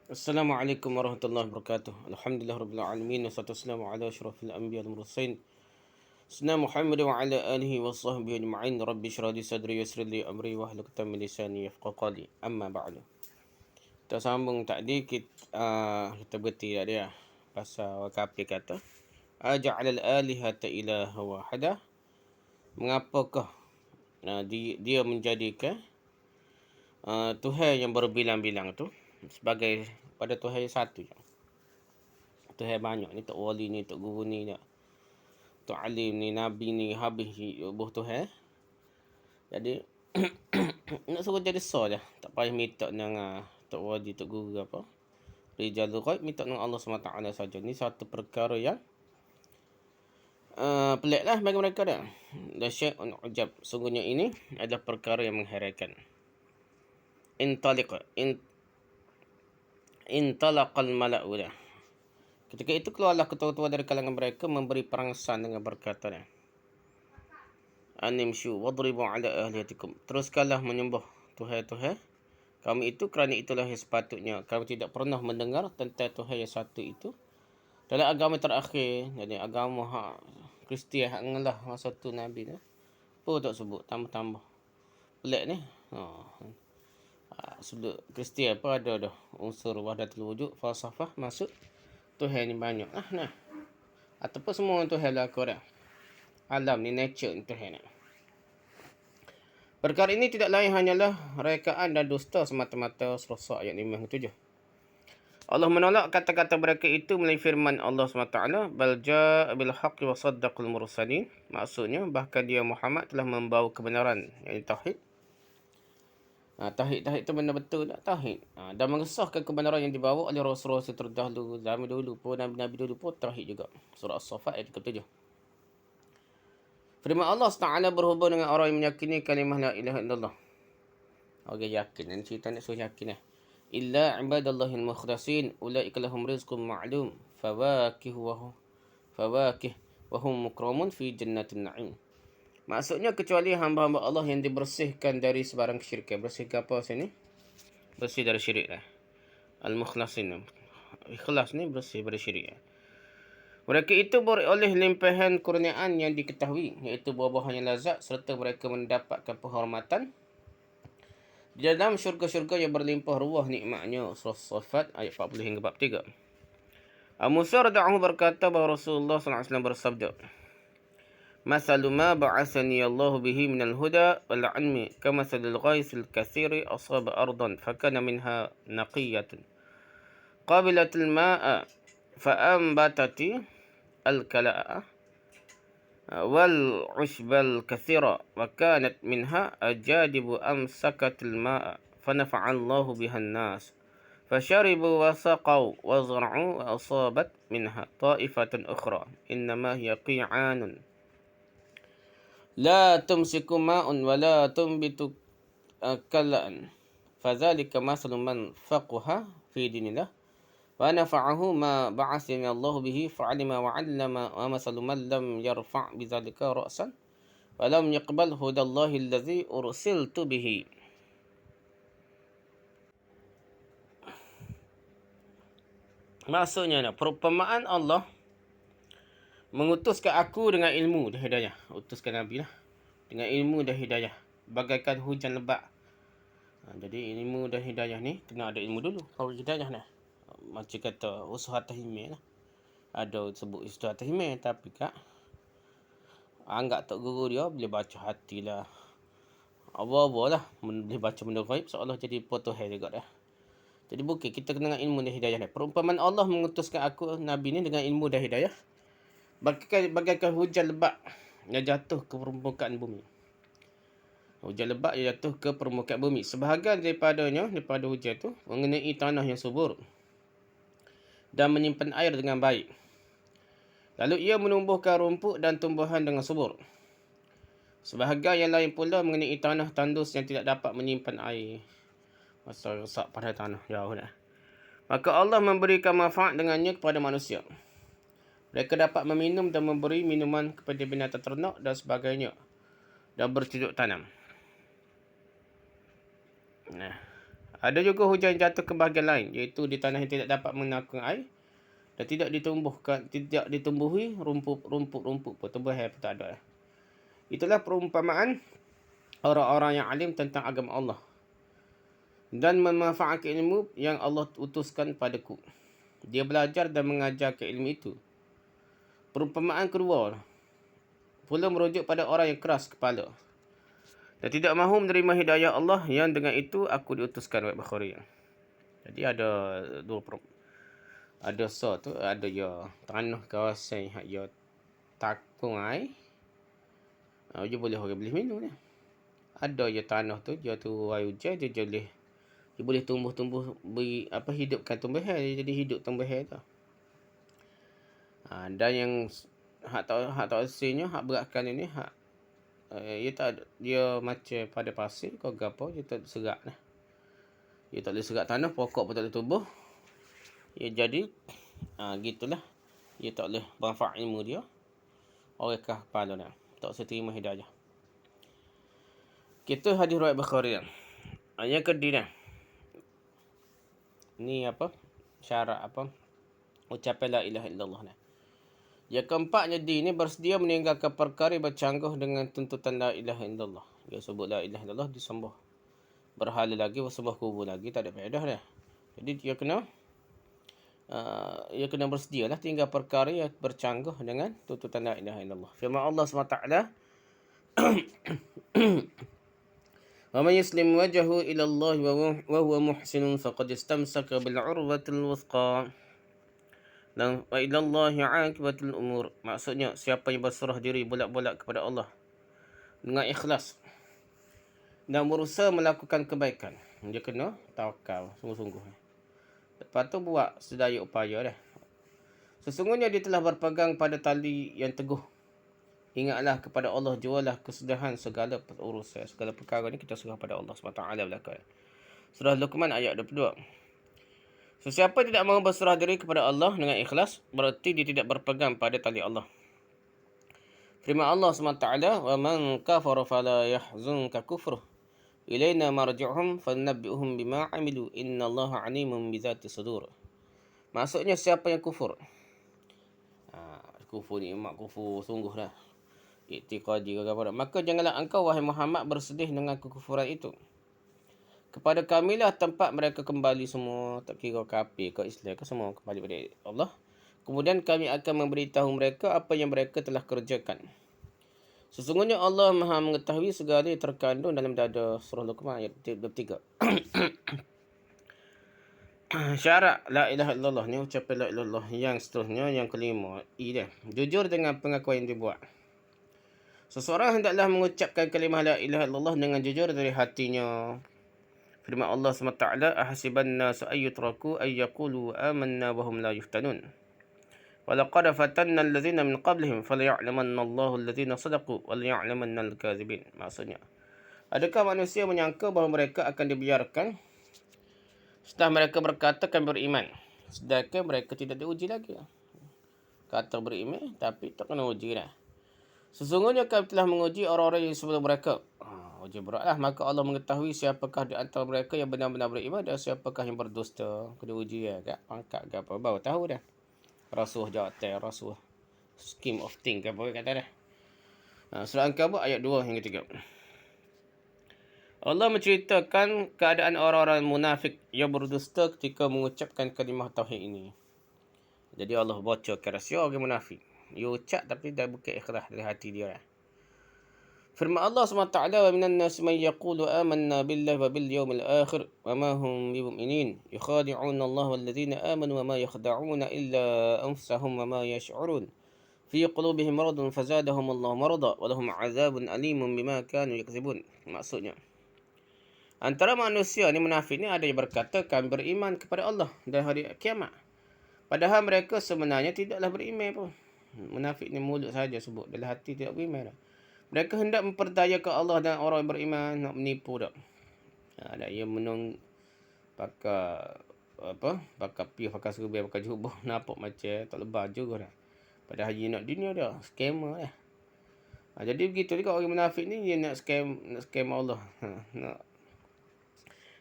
Assalamualaikum warahmatullahi wabarakatuh. Alhamdulillah rabbil alamin wassalatu wassalamu ala asyrafil anbiya wal mursalin. Sayyidina Muhammad wa ala alihi wa sahbihi ajma'in. Rabbi shrah li sadri yassir li amri wahlul 'uqdatam min lisani yafqahu qawli. Amma ba'du. Kita sambung tadi kita berhenti tadi ya. Pasal wakapi kata aja'al al-alihata ilaha wahada. Mengapakah dia menjadikan Tuhan yang berbilang-bilang tu sebagai pada Tuhan yang satu je. Tuhan banyak ni, tok wali ni, tok guru ni, tok alim ni, nabi ni, habis buh Tuhan. Jadi nak suruh jadi sah je. Tak payah minta dengan tok wali, tok guru apa. Rijalul ghaib, minta dengan Allah SWT saja. Ni satu perkara yang pelik lah bagi mereka dah. Dasya'un ujab. Sungguhnya ini adalah perkara yang mengherankan. Intalaqal mala'u dah. Ketika itu keluarlah ketua-ketua dari kalangan mereka memberi perangsan dengan berkata, Animshu wadribu ala ahliyatikum. Teruskanlah menyembah Tuhan-Tuhan kami itu, kerana itulah yang sepatutnya. Kami tidak pernah mendengar tentang Tuhan yang satu itu dalam agama terakhir. Jadi agama Kristian hak ngelah masa tu Nabi ni. Apa tak sebut tambah-tambah. Pelik ni. Sebut Kristian apa ada dah unsur wahdatul wujud, falsafah masuk Tuhan ni banyak. Nah. Ataupun semua Tuhan lah aku dah. Alam ni nature ni Tuhan ni. Perkara ini tidak lain hanyalah rekaan dan dusta semata-mata. Surah ayat 57. Allah menolak kata-kata mereka itu melalui firman Allah SWT. Bal ja'a bil haqqi wa saddaqul mursalin. Maksudnya bahkan dia Muhammad telah membawa kebenaran, iaitu tauhid. Tauhid itu benar betul tak? Tauhid. Dan mengesahkan kebenaran yang dibawa oleh Rasul-Rasul terdahulu. Zaman dulu pun, Nabi-Nabi dulu pun tauhid juga. Surah As-Saffat ayat 37. Firman Allah SWT berhubung dengan orang yang meyakini kalimah la ilaha illallah. Orang yakin. Ini cerita nak suruh yakin lah. Illa ibadallahil mukhlasin ulaika lahum rizqun ma'lum fawakih wa hum mukramun fi jannatin na'im. Maksudnya kecuali hamba-hamba Allah yang dibersihkan dari sebarang kesyirikan. Bersihkan apa sini? Bersih dari syirik lah. Al-mukhlasin. Ikhlas ni bersih dari syirik. Mereka itu beroleh limpahan kurniaan yang diketahui, iaitu buah-buahan yang lazat, serta mereka mendapatkan penghormatan di dalam syurga-syurga yang berlimpah ruah nikmatnya. Surah As-Saffat ayat 40 hingga 43. Abu Musa radhiyallahu berkata bahawa Rasulullah SAW bersabda, Masalu ma ba'asani Allah bihi minal huda wal 'ilmi kamasalil ghaisil katsiri asaba ardan fakana minha naqiyatun qabilatul ma'a fa'ambatati al-kala'a wal ushbal kathira wa kanat minha ajadibu amsakatil ma'a fanafa'allahu bihan nas fasharibu wa saqaw wa zar'u wa asabat minha ta'ifatan ukhra innama hiya qi'anun la tumsiku ma'un wa la tumbitu kala'an fadhalika masalu man faqaha fi dinillah wa nafa'ahu ma ba'athani Allah bihi fa'alima wa 'allama wa masalu man lam yarfa' bidzalika ra'san wa lam yaqbal hudallahi allazi ursiltu bihi. Maksudnya perumpamaan Allah mengutuskan aku dengan ilmu dan hidayah. Utuskan Nabi lah dengan ilmu dan hidayah bagaikan hujan lebat. Jadi ilmu dan hidayah ni kena ada ilmu dulu. Kalau hidayah ni macam kata usaha tahimil lah. Ada sebut usaha tahimil, tapi kak anggap tak guru dia boleh baca hati lah. Apa-apa lah. Boleh baca benda gaib seolah jadi potohai juga dah. Jadi bukan kita kena dengan ilmu dan hidayah ni. Perumpamaan Allah mengutuskan aku Nabi ni dengan ilmu dan hidayah bagaikan hujan lebat yang jatuh ke permukaan bumi. Hujan lebat yang jatuh ke permukaan bumi. Sebahagian daripada hujan tu mengenai tanah yang subur dan menyimpan air dengan baik. Lalu ia menumbuhkan rumput dan tumbuhan dengan subur. Sebahagian yang lain pula mengenai tanah tandus yang tidak dapat menyimpan air. Masa rosak pada tanah jauh dah. Maka Allah memberikan manfaat dengannya kepada manusia. Mereka dapat meminum dan memberi minuman kepada binatang ternak dan sebagainya. Dan bercocok tanam. Ada juga hujan jatuh ke bahagian lain, iaitu di tanah yang tidak dapat menaklukkan air dan tidak ditumbuhi rumput-rumput pun, tumbuhan pun tak ada. Itulah perumpamaan orang-orang yang alim tentang agama Allah dan memanfaatkan ilmu yang Allah utuskan padaku. Dia belajar dan mengajarkan ilmu itu. Perumpamaan kedua pula merujuk pada orang yang keras kepala dan tidak mahu menerima hidayah Allah yang dengan itu aku diutuskan oleh Bukhari. Jadi ada dua ada tu ada ya tanah kawasan hak ya takung ai. Dia boleh orang boleh minum ni. Ada ya tanah tu dia tu air hujan dia boleh tumbuh beri hidupkan tumbuhan, dia jadi hidup tumbuhan tu. Dan yang hak tak asalnya hak beratkan ini hak dia macam pada pasir kau gapo dia tak serak lah. Dia tak boleh serak tanah, pokok pun tak boleh tumbuh. Ya jadi gitulah. Dia tak boleh manfaat ilmu dia. Orangkah kepala nak tak usah terima hidayah. Kita hadis riwayat Bukhari. Yang kedua ni syarat ucapan la ilaha illallah ni. Yang keempatnya ni bersedia meninggalkan perkara bercanggah dengan tuntutan la ilaha illallah. Dia sebut la ilaha illallah disembah berhala lagi, bersembah kubur lagi, tak ada faedah dah. Jadi dia kena bersedia lah tinggal perkara yang bercanggah dengan tuntutan la ilaha illallah. Firman Allah SWT, wa man yuslim wajhahu ila Allah wa huwa muhsinun faqad istamsaka bil urwatil wuthqa dan wa ila Allah aqibatul umur. Maksudnya siapa yang berserah diri bolak-bolak kepada Allah dengan ikhlas dan berusaha melakukan kebaikan, dia kena tawakal sungguh-sungguh. Lepas tu buat sedaya upaya dah. Sesungguhnya dia telah berpegang pada tali yang teguh. Ingatlah kepada Allah, jualah kesudahan segala urusan, segala perkara ni kita serah pada Allah SWT belakang. Surah Luqman ayat 22. Sesiapa tidak mahu berserah diri kepada Allah dengan ikhlas, berarti dia tidak berpegang pada tali Allah. Firman Allah SWT, wa man kafara fala yahzunka kufruh ilaina marji'uhum fanabbi'uhum bima 'amilu innallaha 'alimun bizati sudur. Maksudnya siapa yang kufur, kufur ni mak kufur sungguh dah, iktiqadi ke apa, maka janganlah engkau wahai Muhammad bersedih dengan kekufuran itu. Kepada kamilah tempat mereka kembali semua, tak kira kafir ke Islam ke, semua kembali kepada Allah. Kemudian kami akan memberitahu mereka apa yang mereka telah kerjakan. Sesungguhnya Allah Maha mengetahui segala yang terkandung dalam dada. Surah Luqman ayat 23. Syarat la ilaha illallah ni, ucapan la ilaha illallah yang seterusnya, yang kelima, dia jujur dengan pengakuan yang dibuat. Seseorang hendaklah mengucapkan kalimah la ilaha illallah dengan jujur dari hatinya. Firman Allah SWT, ahasiban nasu ayyutraku ayyaqulu amanna wahum la yuftanun. Walaqad fatanna alladhina min qablihim falya'lamanna Allahu alladhina sadaqu walya'lamanna al-kadzibin. Maksudnya, adakah manusia menyangka bahawa mereka akan dibiarkan setelah mereka berkata kami beriman, sedangkan mereka tidak diuji lagi. Kata beriman tapi tak kena uji dah. Sesungguhnya kami telah menguji orang-orang yang sebelum mereka. Uji beratlah, maka Allah mengetahui siapakah di antara mereka yang benar-benar beriman dan siapakah yang berdusta. Kena uji kat pangkat ke apa, baru tahu dah. Rasuah jawatan, rasuah scheme of thing ke apa kata dah. Surah Al-Ankabut ayat 2 hingga 3. Allah menceritakan keadaan orang-orang munafik yang berdusta ketika mengucapkan kalimah tauhid ini. Jadi Allah bocorkan rahsia orang munafik. Dia ucap tapi dah bukan ikhlas dari hati dia. Firman Allah SWT, wa minan nasi man yaqulu amanna billahi wa bil yawmil akhir wa ma hum bimu'minin yukhadi'una Allah walladzina amanu wa ma yakhda'una illa anfusahum wa ma yash'urun fi qulubihim maradun fazadahum Allah marada wa lahum 'adzabun alimun bima kanu yakzibun. Maksudnya, antara manusia ni munafik ni ada yang berkata kami beriman kepada Allah dan hari kiamat, padahal mereka sebenarnya tidaklah beriman pun. Munafik ni mulut saja sebut, dalam hati tidak beriman dah. Mereka hendak memperdayakan Allah dan orang yang beriman, nak menipu dak. Ada yang menung pakai piah, pakai serban, pakai jubah, nampak macam tak lebar juga dah. Padahal dia nak dunia dah, scammer dah. Jadi begitu juga orang munafik ni, dia nak scam Allah.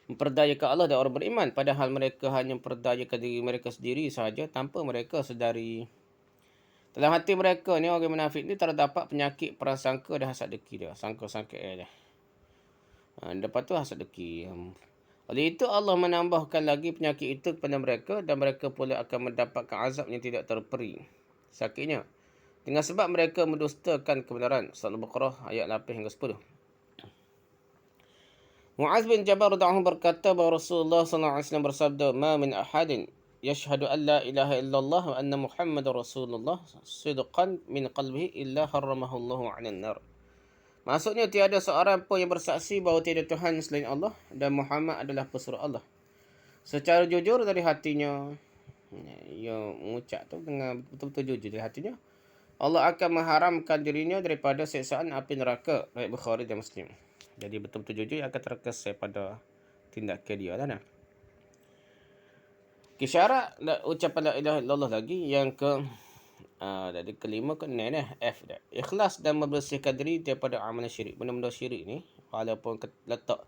memperdayakan Allah dan orang beriman, padahal mereka hanya memperdayakan diri mereka sendiri sahaja tanpa mereka sedari. Dalam hati mereka ni, orang munafik ni, terdapat penyakit prasangka dan hasad dengki dia. Sangka-sangka dia. Lepas tu hasad dengki. Oleh itu Allah menambahkan lagi penyakit itu kepada mereka dan mereka pula akan mendapatkan azab yang tidak terperi. Sakitnya. Dengan sebab mereka mendustakan kebenaran. Surah Al-Baqarah ayat 8 hingga 10. Mu'az bin Jabal radhiyallahu anhu berkata bahawa Rasulullah SAW bersabda, "Ma min ahadin yashhadu an la ilaha illallah wa anna Muhammadar Rasulullah sidqan min qalbihi illa harramahu Allahu 'alan nar." Maksudnya tiada seorang pun yang bersaksi bahawa tiada Tuhan selain Allah dan Muhammad adalah pesuruh Allah. Secara jujur dari hatinya, ia mengucap tu dengan betul-betul jujur dari hatinya, Allah akan mengharamkan dirinya daripada siksaan api neraka. Riwayat Bukhari dan Muslim. Jadi betul-betul jujur akan terkesan pada tindakan dia lah. Syarat ucapan la ilaha illallah lagi yang dari kelima ke enam F dah. Ikhlas dan membersihkan diri daripada amalan syirik. Benda-benda syirik ni walaupun letak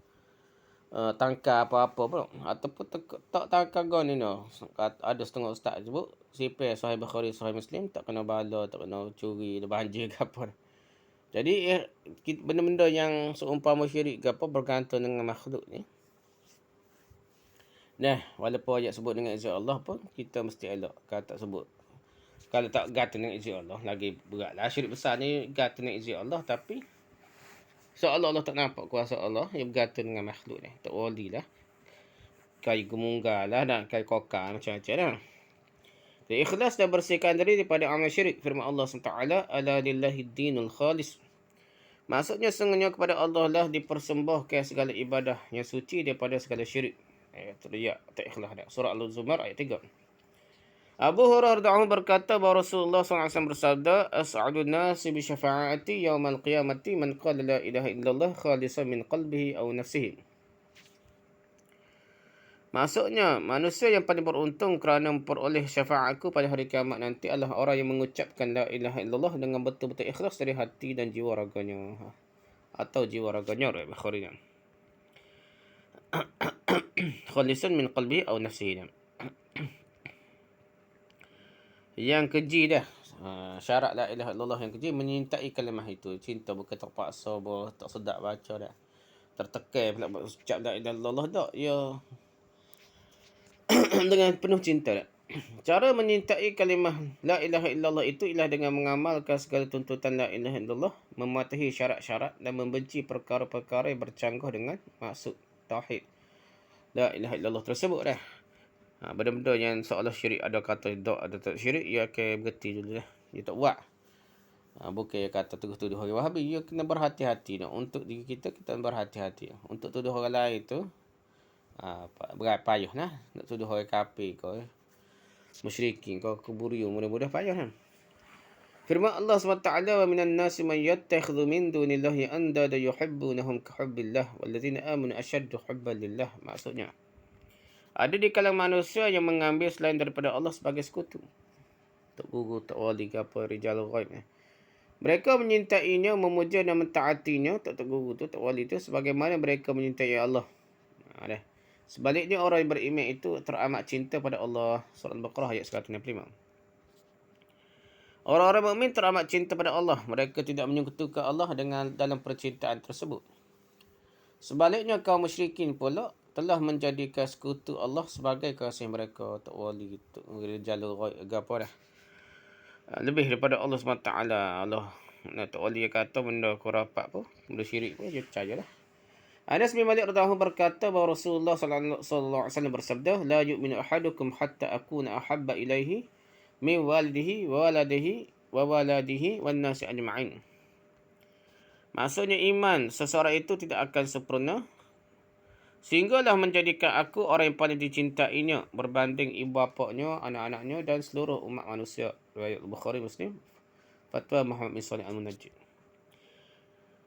tangkar apa-apa pun ataupun tak tangkar gon ni no. Ada setengah ustaz sebut sipir Sahih Bukhari Sahih Muslim tak kena bala, tak kena curi, ada banjir ke apa. Jadi benda-benda yang seumpama syirik ke apa bergantung dengan makhluk ni. Nah, walaupun ayat sebut dengan izin Allah pun kita mesti elak kalau tak sebut. Kalau tak gantung dengan izin Allah lagi beratlah. Syirik besar ni gantung dengan izin Allah tapi seolah Allah tak nampak kuasa Allah yang bergantung dengan makhluk ni. Tak wali lah. Kayu gemunggal lah dan kayu kokar macam-macam lah. Jadi ikhlas dan bersihkan diri daripada amal syirik. Firman Allah SWT, "Ala lillahi dinul khalis." Maksudnya sungguhnya kepada Allah lah dipersembahkan segala ibadah yang suci daripada segala syirik. Ayat teriak tak ikhlas dah. Surah Al-Zumar ayat 3. Abu Hurairah radhiyallahu berkata bahawa Rasulullah SAW bersabda, "As'adun nasi bi syafa'ati yaumal qiyamati man qala la ilaha illallah khalisan min qalbihi aw nafsihi." Maksudnya, manusia yang paling beruntung kerana memperoleh syafaatku pada hari kiamat nanti adalah orang yang mengucapkan la ilaha illallah dengan betul-betul ikhlas dari hati dan jiwa raganya. Atau jiwa raganya, riwayat Bukhari. Khalisan min qalbihi aw nafsihi. Yang keji dah. Syarat la ilaha illallah yang keji menyintai kalimah itu. Cinta bukan terpaksa, tak sedap baca dah. Tertekan pula ucap la ilaha illallah tak. Ya dengan penuh cinta dah. Cara menyintai kalimah la ilaha illallah itu ialah dengan mengamalkan segala tuntutan la ilaha illallah, mematuhi syarat-syarat dan membenci perkara-perkara yang bercanggah dengan maksud tauhid la ilaha illallah tersebut dah. Benda-benda yang seolah syirik ada kata dok ada tak syirik, ia akan berhenti dulu dah. Dia tak buat. Bukan dia kata tuduh-tuduh orang Wahabi. Dia kena berhati-hati dah. Untuk diri kita, kita berhati-hati. Untuk tuduh orang lain tu berat payah nah. Nak tuduh orang kafir kau musyrikin kau kuburiun mudah-mudah payah kan. Firman Allah SWT, "Wa minan nasi man yattakhidhu min dunillahi andada yuhibbunahum ka hubbillah wallazina amanu ashaddu hubban lillah." Maksudnya ada di kalangan manusia yang mengambil selain daripada Allah sebagai sekutu. Tak guru, tak wali ke apa, rijal ghaib ni. Mereka menyintainya, memuja dan mentaatinya, tak guru tu, tak wali tu, sebagaimana mereka menyintai Allah. Dah. Sebaliknya orang yang beriman itu teramat cinta pada Allah. Surah Al-Baqarah ayat 165. Orang-orang mukmin teramat cinta pada Allah. Mereka tidak menyekutukan Allah dengan dalam percintaan tersebut. Sebaliknya kaum musyrikin pula telah menjadikan sekutu Allah sebagai kasih mereka. Tak wali, jalur apa dah. Lebih daripada Allah SWT. Allah tak wali kata benda kurapat pun, benda syirik pun, dia percayalah. Anas bin Malik radhiyallahu berkata bahawa Rasulullah sallallahu alaihi wasallam bersabda, "La yu'minu ahadukum hatta akuna ahabba ilaihi min walidihi wa waladihi wan nasi ajma'in." Maksudnya iman seseorang itu tidak akan sempurna sehinggalah menjadikan aku orang yang paling dicintainya berbanding ibu bapaknya, anak-anaknya dan seluruh umat manusia. Riwayat Bukhari Muslim. Fatwa Muhammad bin Shalih Al-Munajjid.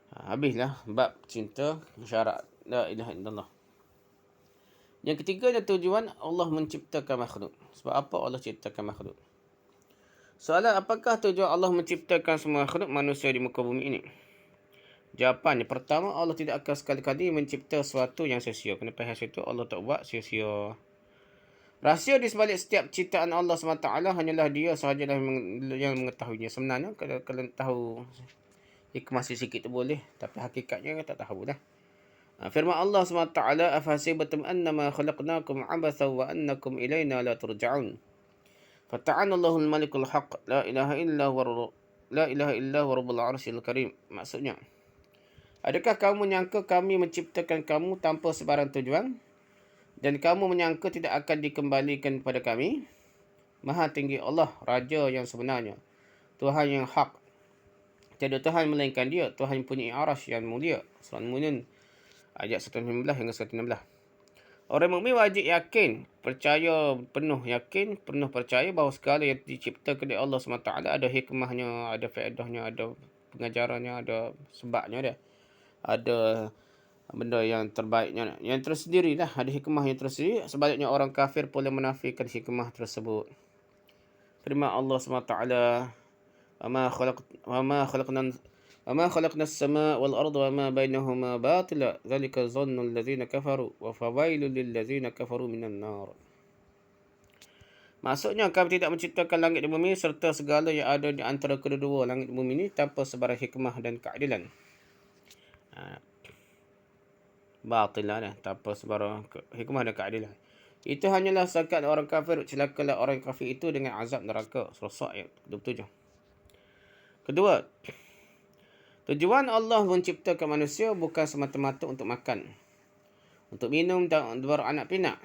Habislah bab cinta syarat la ilaha illallah. Yang ketiganya tujuan Allah menciptakan makhluk. Sebab apa Allah ciptakan makhluk? Soalan, apakah tujuan Allah menciptakan semua makhluk manusia di muka bumi ini? Jawapannya, pertama, Allah tidak akan sekali-kali mencipta sesuatu yang sia-sia. Kena faham situ, Allah tak buat sia-sia. Rahsia di sebalik setiap ciptaan Allah SWT hanyalah dia sahajalah yang mengetahuinya. Sebenarnya, kalau kalian tahu hikmah sikit tu boleh. Tapi hakikatnya tak tahu dah. Firman Allah SWT, "Afahasibatum annama khalaqnakum abathan wa annakum ilayna la turja'un. Fata'ana Allahul Malikul Haq, la ilaha illa huwa rabbul arsyil karim." Maksudnya, adakah kamu menyangka kami menciptakan kamu tanpa sebarang tujuan? Dan kamu menyangka tidak akan dikembalikan kepada kami? Maha tinggi Allah, Raja yang sebenarnya, Tuhan yang hak. Tiada Tuhan melainkan dia, Tuhan punya arash yang mulia. Surah Al-Mu'min ayat 115 hingga 116. Orang mukmin wajib yakin, penuh percaya bahawa segala yang diciptakan oleh Allah SWT ada hikmahnya, ada faedahnya, ada pengajarannya, ada sebabnya dia. Ada benda yang terbaiknya, yang tersendiri lah, ada hikmah yang tersendiri. Sebaliknya orang kafir boleh menafikan hikmah tersebut. Firman Allah SWT, وَمَا خَلَقْنَا السَّمَاءَ وَالْأَرْضَ وَمَا بَيْنَهُمَا بَاطِلًا ذَلِكَ ظَنُّ الَّذِينَ كَفَرُوا وَفَوَيْلٌ لِلَّذِينَ كَفَرُوا مِنَ النَّارِ. Maksudnya, kami tidak menciptakan langit dan bumi serta segala yang ada di antara kedua-dua langit dan bumi ini tanpa sebarang hikmah dan keadilan. Batilah dah, tanpa sebarang hikmah dan keadilan. Itu hanyalah sakat orang kafir. Celakalah orang kafir itu dengan azab neraka. Surah ayat 27. Kedua, tujuan Allah menciptakan manusia bukan semata-mata untuk makan, untuk minum dan beranak pinak.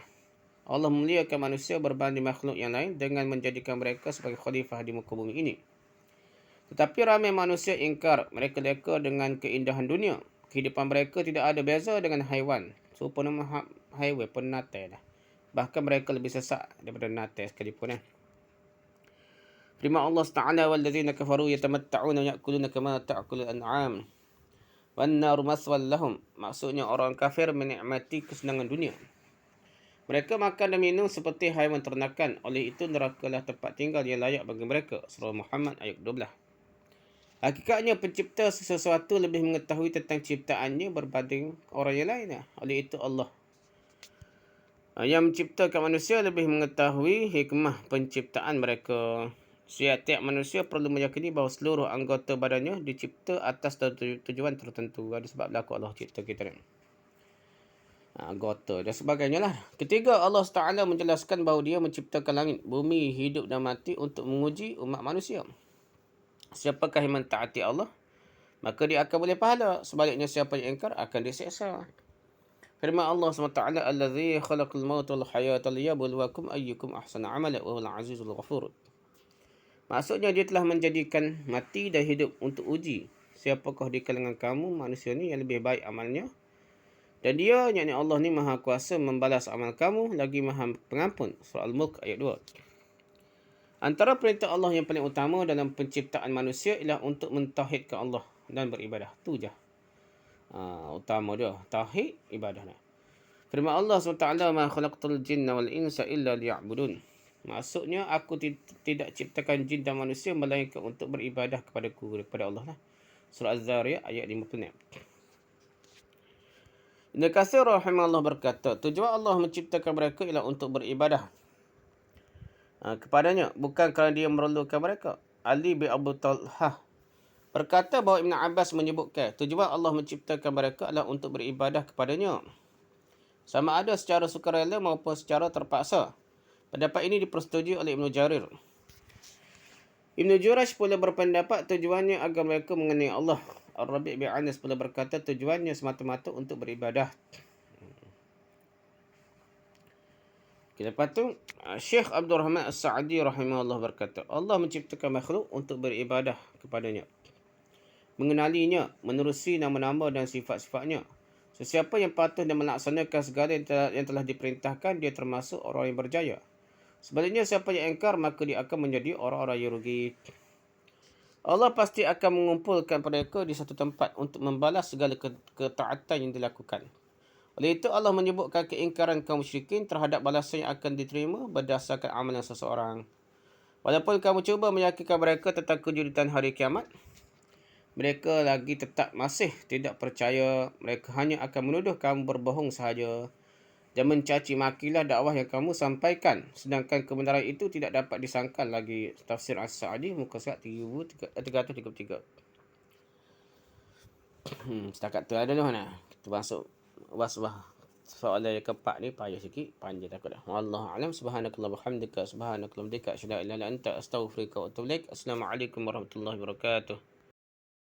Allah memuliakan manusia berbanding makhluk yang lain dengan menjadikan mereka sebagai khalifah di muka bumi ini. Tetapi ramai manusia ingkar. Mereka leka dengan keindahan dunia. Kehidupan mereka tidak ada beza dengan haiwan. Serupa nama haiwan pun natai dah. Bahkan mereka lebih sesak daripada natai sekalipun. Firman Allah Ta'ala, "Wallazina kafaru yatamatta'una ya'kuluna kama ta'kulul an'am. Wan naru maswal lahum." Maksudnya orang kafir menikmati kesenangan dunia. Mereka makan dan minum seperti haiwan ternakan. Oleh itu nerakalah tempat tinggal yang layak bagi mereka. Surah Muhammad ayat 12. Hakikatnya pencipta sesuatu lebih mengetahui tentang ciptaannya berbanding orang yang lain. Oleh itu Allah yang menciptakan manusia lebih mengetahui hikmah penciptaan mereka. Setiap manusia perlu meyakini bahawa seluruh anggota badannya dicipta atas tujuan tertentu. Ada sebab berlaku Allah cipta kita ni. Anggota dan sebagainya lah. Ketiga, Allah Ta'ala menjelaskan bahawa dia menciptakan langit, bumi, hidup dan mati untuk menguji umat manusia. Siapakah yang mentaati Allah, maka dia akan boleh pahala. Sebaliknya, siapa yang ingkar akan diseksa. Firman Allah SWT, "Allazi khalaqal mauta wal hayata liyabluwakum ayyukum ahsanu amala wa huwal azizul ghafur." Maksudnya, dia telah menjadikan mati dan hidup untuk uji siapakah di kalangan kamu manusia ni yang lebih baik amalnya. Dan dia, yakni Allah ni, maha kuasa membalas amal kamu, lagi maha pengampun. Surah Al-Mulk ayat 2. Antara perintah Allah yang paling utama dalam penciptaan manusia ialah untuk mentauhidkan Allah dan beribadah. Tu je. Utama dia. Tauhid, ibadah. Firman Allah SWT, "Ma khalaqtul jinna wal insa illa liya'budun." Maksudnya, aku tidak ciptakan jin dan manusia melainkan untuk beribadah kepada Allah. Surah Az-Zariyat ayat 56. Ibn Katsir rahimahullah berkata, tujuan Allah menciptakan mereka ialah untuk beribadah kepadanya, bukan kerana dia memerlukan mereka. Ali bin Abu Talhah berkata bahawa Ibn Abbas menyebutkan tujuan Allah menciptakan mereka adalah untuk beribadah kepadanya, sama ada secara sukarela maupun secara terpaksa. Pendapat ini dipersetujui oleh Ibn Jarir. Ibn Jurayj pula berpendapat tujuannya agar mereka mengenai Allah. Ar-Rabi' bin Anas pula berkata tujuannya semata-mata untuk beribadah. Lepas tu, Syekh Abdul Rahman As-Sa'di rahimahullah berkata, Allah menciptakan makhluk untuk beribadah kepadanya, mengenalinya, menerusi nama-nama dan sifat-sifatnya. Sesiapa yang patuh dan melaksanakan segala yang telah diperintahkan, dia termasuk orang yang berjaya. Sebaliknya, siapa yang ingkar, maka dia akan menjadi orang-orang yang rugi. Allah pasti akan mengumpulkan mereka di satu tempat untuk membalas segala ketaatan yang dilakukan. Oleh itu, Allah menyebutkan keingkaran kaum musyrikin terhadap balasan yang akan diterima berdasarkan amalan seseorang. Walaupun kamu cuba meyakinkan mereka tentang kejutan hari kiamat, mereka lagi tetap masih tidak percaya. Mereka hanya akan menuduh kamu berbohong sahaja dan mencaci makilah dakwah yang kamu sampaikan. Sedangkan kebenaran itu tidak dapat disangkal lagi. Tafsir As-Sa'di muka surat 333. Setakat tu ada mana? Kita masuk wasbah. Soalan yang keempat ni payah sikit, panjang takut dah. Wallahu alam. Subhanakallah bihamdika, subhanakallah bihamdika, asyhadu an la ilaha illa anta, astaghfiruka wa atubu ilaik. Assalamualaikum warahmatullahi wabarakatuh.